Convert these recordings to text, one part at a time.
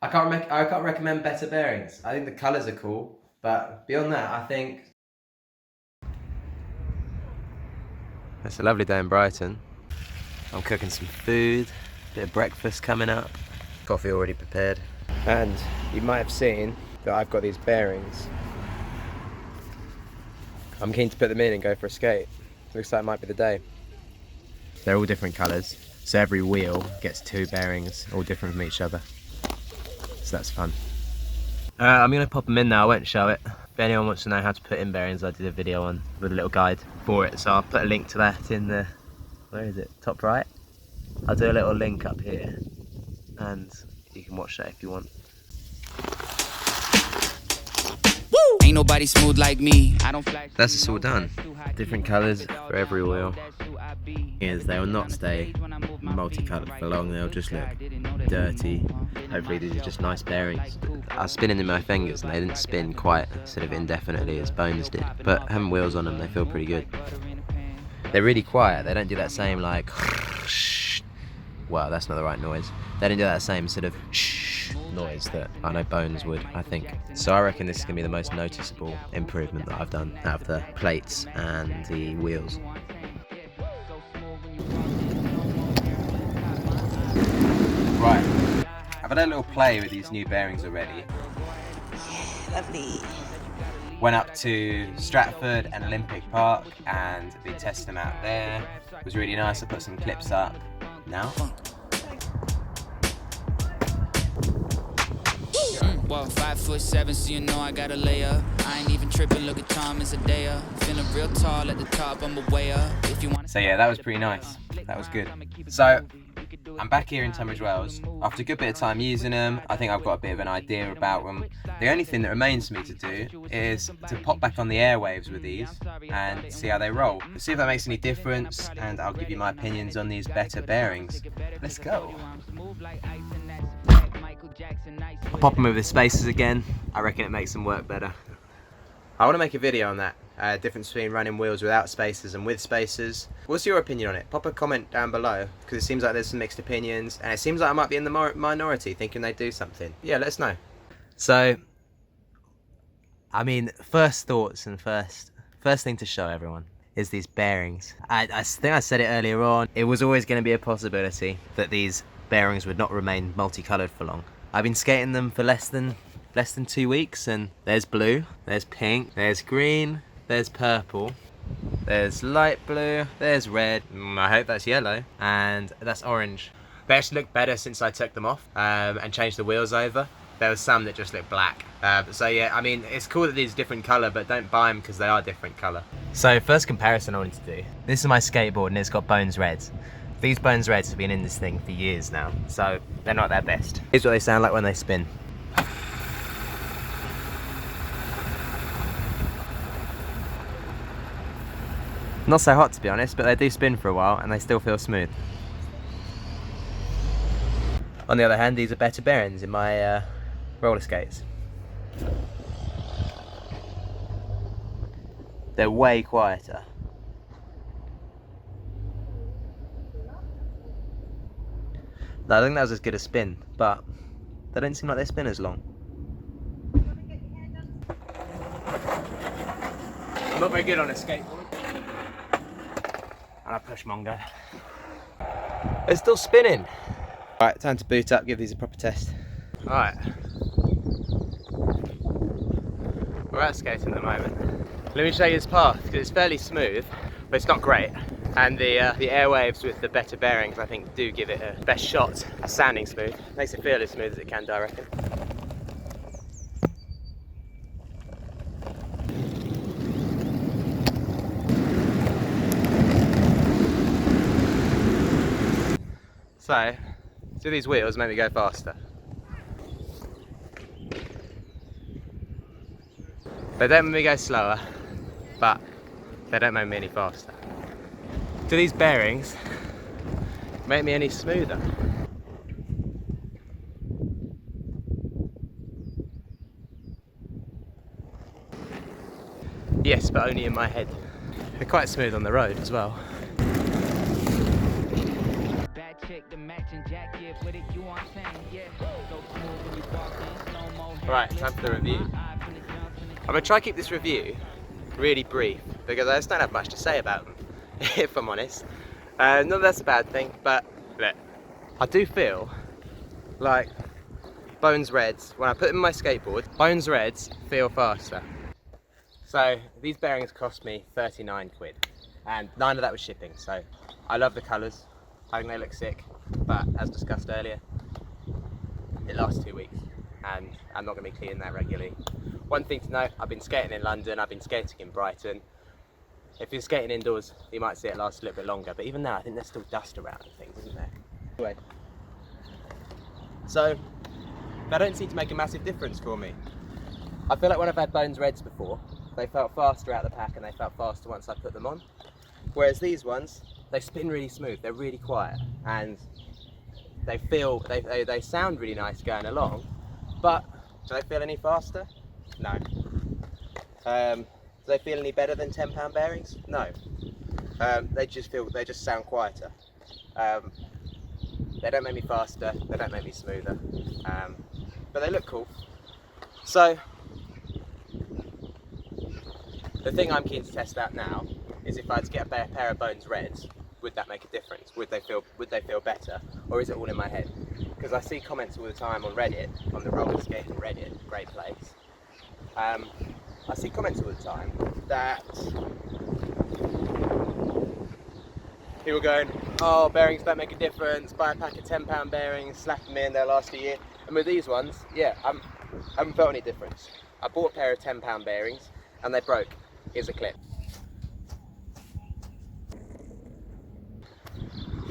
I can't recommend better bearings. I think the colours are cool, but beyond that, I think it's a lovely day in Brighton. I'm cooking some food, bit of breakfast coming up, coffee already prepared, and you might have seen that I've got these bearings. I'm keen to put them in and go for a skate. Looks like it might be the day. They're all different colours, so every wheel gets 2 bearings, all different from each other. So that's fun. I'm going to pop them in now, I won't show it. If anyone wants to know how to put in bearings, I did a video on with a little guide for it, so I'll put a link to that in the, where is it, top right? I'll do a little link up here, and you can watch that if you want. Ain't nobody smooth like me. That's just all done. Different colours for every wheel. Is they will not stay multicoloured for long, they'll just look dirty. Hopefully these are just nice bearings. I was spinning in my fingers and they didn't spin quite sort of indefinitely as Bones did, but having wheels on them, they feel pretty good. They're really quiet, they don't do that same like well, that's not the right noise. They don't do that same sort of noise that I know Bones would, I think. So I reckon this is going to be the most noticeable improvement that I've done out of the plates and the wheels. Right, I've had a little play with these new bearings already. Yeah, lovely. Went up to Stratford and Olympic Park and we tested them out there. It was really nice. I put some clips up. Now. Well, 5'7", so you know I got a layer. I ain't even tripping, look at Tom as a day up. Feeling real tall at the top, I'm away up. If you want. So yeah, that was pretty nice. That was good. So I'm back here in Tunbridge Wells. After a good bit of time using them, I think I've got a bit of an idea about them. The only thing that remains for me to do is to pop back on the Airwaves with these and see how they roll. See if that makes any difference, and I'll give you my opinions on these better bearings. Let's go. I'll pop them with the spacers again. I reckon it makes them work better. I want to make a video on that. Difference between running wheels without spacers and with spacers. What's your opinion on it? Pop a comment down below, because it seems like there's some mixed opinions, and it seems like I might be in the minority thinking they do something. Yeah, let us know. So, I mean, first thoughts and first thing to show everyone is these bearings. I think I said it earlier on, it was always going to be a possibility that these bearings would not remain multicoloured for long. I've been skating them for less than 2 weeks, and there's blue, there's pink, there's green, there's purple, there's light blue, there's red, I hope that's yellow, and that's orange. They actually look better since I took them off and changed the wheels over. There was some that just look black. So yeah, I mean, it's cool that these are different colour, but don't buy them because they are different colour. So first comparison I wanted to do. This is my skateboard and it's got Bones Reds. These Bones Reds have been in this thing for years now, so they're not their best. Here's what they sound like when they spin. Not so hot to be honest, but they do spin for a while and they still feel smooth. On the other hand, these are better bearings in my roller skates. They're way quieter. No, I think that was as good a spin, but they don't seem like they spin as long. I'm not very good on a skateboard. And I push Mongo. They're still spinning. Right, time to boot up, give these a proper test. Alright. We're out skating at the moment. Let me show you this path, because it's fairly smooth, but it's not great. And the Airwaves with the better bearings, I think, do give it a best shot at sounding smooth. Makes it feel as smooth as it can do, I reckon. So, do these wheels make me go faster. They don't make me go slower, but they don't make me any faster. Do these bearings make me any smoother? Yes, but only in my head. They're quite smooth on the road as well. Right, time for the review. I'm gonna try to keep this review really brief because I just don't have much to say about them, if I'm honest. None of that's a bad thing, but look, I do feel like Bones Reds, when I put them in my skateboard, Bones Reds feel faster. So these bearings cost me 39 quid, and 9 of that was shipping, so I love the colours, I think they look sick, but as discussed earlier, it lasts 2 weeks, and I'm not going to be cleaning that regularly. One thing to note, I've been skating in London, I've been skating in Brighton. If you're skating indoors, you might see it last a little bit longer, but even now I think there's still dust around and things, isn't there? Anyway, so they don't seem to make a massive difference for me. I feel like when I've had Bones Reds before, they felt faster out the pack and they felt faster once I put them on. Whereas these ones, they spin really smooth, they're really quiet, and they sound really nice going along, but do they feel any faster? No. Do they feel any better than £10 bearings? No. They just sound quieter. They don't make me faster, they don't make me smoother, but they look cool. So, the thing I'm keen to test out now is if I had to get a pair of Bones Reds, would that make a difference? Would they feel better, or is it all in my head? Because I see comments all the time on Reddit, on the Rollerskating Reddit, great place. I see comments all the time that people going, oh, bearings don't make a difference, buy a pack of £10 bearings, slap them in, they'll last a year. And with these ones, yeah, I haven't felt any difference. I bought a pair of £10 bearings and they broke. Here's a clip.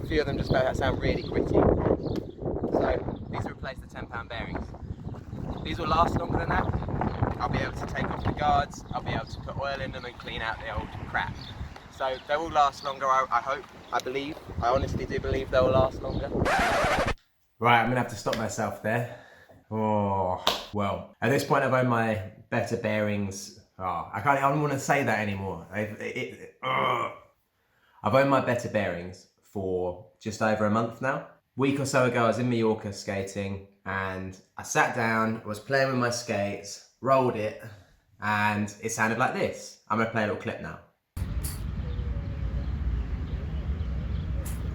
A few of them just sound really gritty. So these replace the £10 bearings. These will last longer than that. I'll be able to take off the guards, I'll be able to put oil in them and clean out the old crap. So they will last longer, I hope, I believe. I honestly do believe they will last longer. Right, I'm gonna have to stop myself there. Oh, well, at this point I've owned my better bearings. Oh, I don't want to say that anymore. I've owned my better bearings for just over a month now. Week or so ago I was in Mallorca skating and I sat down, was playing with my skates, rolled it, and it sounded like this. I'm gonna play a little clip now.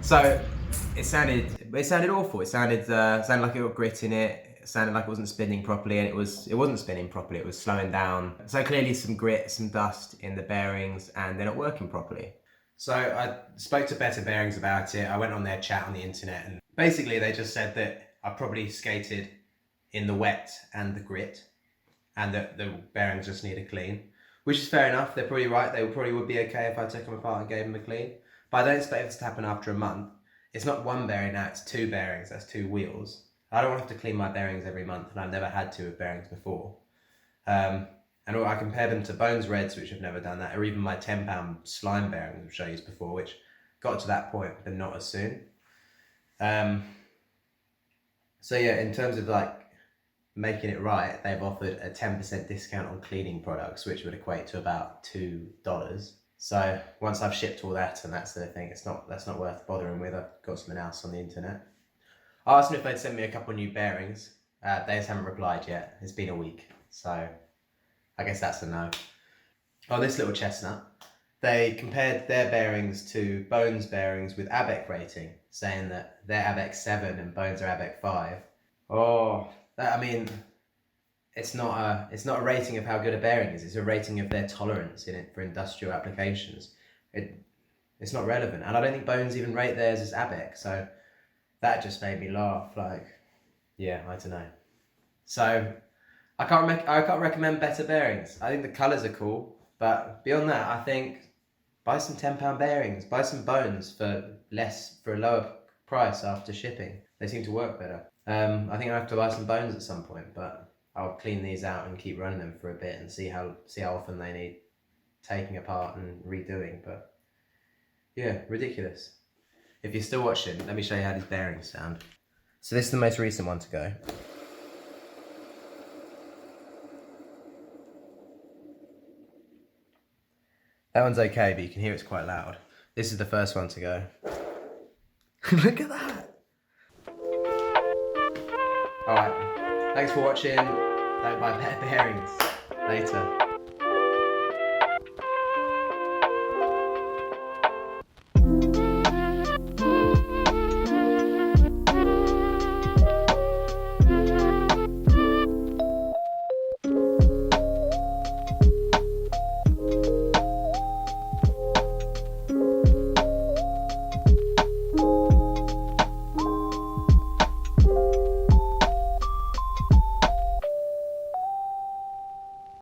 So it sounded awful. It sounded like it got grit in it. It sounded like it wasn't spinning properly, and it wasn't spinning properly. It was slowing down. So clearly some grit, some dust in the bearings, and they're not working properly. So I spoke to Better Bearings about it. I went on their chat on the internet, and basically they just said that I probably skated in the wet and the grit, and that the bearings just need a clean, which is fair enough. They're probably right. They probably would be okay if I took them apart and gave them a clean. But I don't expect this to happen after a month. It's not one bearing now, it's 2 bearings, that's 2 wheels. I don't have to clean my bearings every month, and I've never had to with bearings before. And I compare them to Bones Reds, which have never done that, or even my £10 slime bearings, which I used before, which got to that point, but not as soon. So yeah, in terms of like making it right, they've offered a 10% discount on cleaning products, which would equate to about $2. So once I've shipped all that and that sort of thing, that's not worth bothering with. I've got something else on the internet. I asked them if they'd send me a couple of new bearings. They just haven't replied yet. It's been a week, so I guess that's a no. Oh, this little chestnut. They compared their bearings to Bones bearings with ABEC rating, saying that they're ABEC 7 and Bones are ABEC 5. Oh, I mean, it's not a rating of how good a bearing is. It's a rating of their tolerance in it for industrial applications. It's not relevant, and I don't think Bones even rate theirs as ABEC. So that just made me laugh. Like, yeah, I don't know. So I can't recommend Better Bearings. I think the colours are cool, but beyond that, I think buy some £10 bearings. Buy some Bones for a lower price after shipping. They seem to work better. I think I have to buy some Bones at some point, but I'll clean these out and keep running them for a bit and see how often they need taking apart and redoing. But yeah, ridiculous. If you're still watching, let me show you how these bearings sound. So this is the most recent one to go. That one's okay, but you can hear it's quite loud. This is the first one to go. Look at that! Alright, thanks for watching. Don't buy better bearings. Later.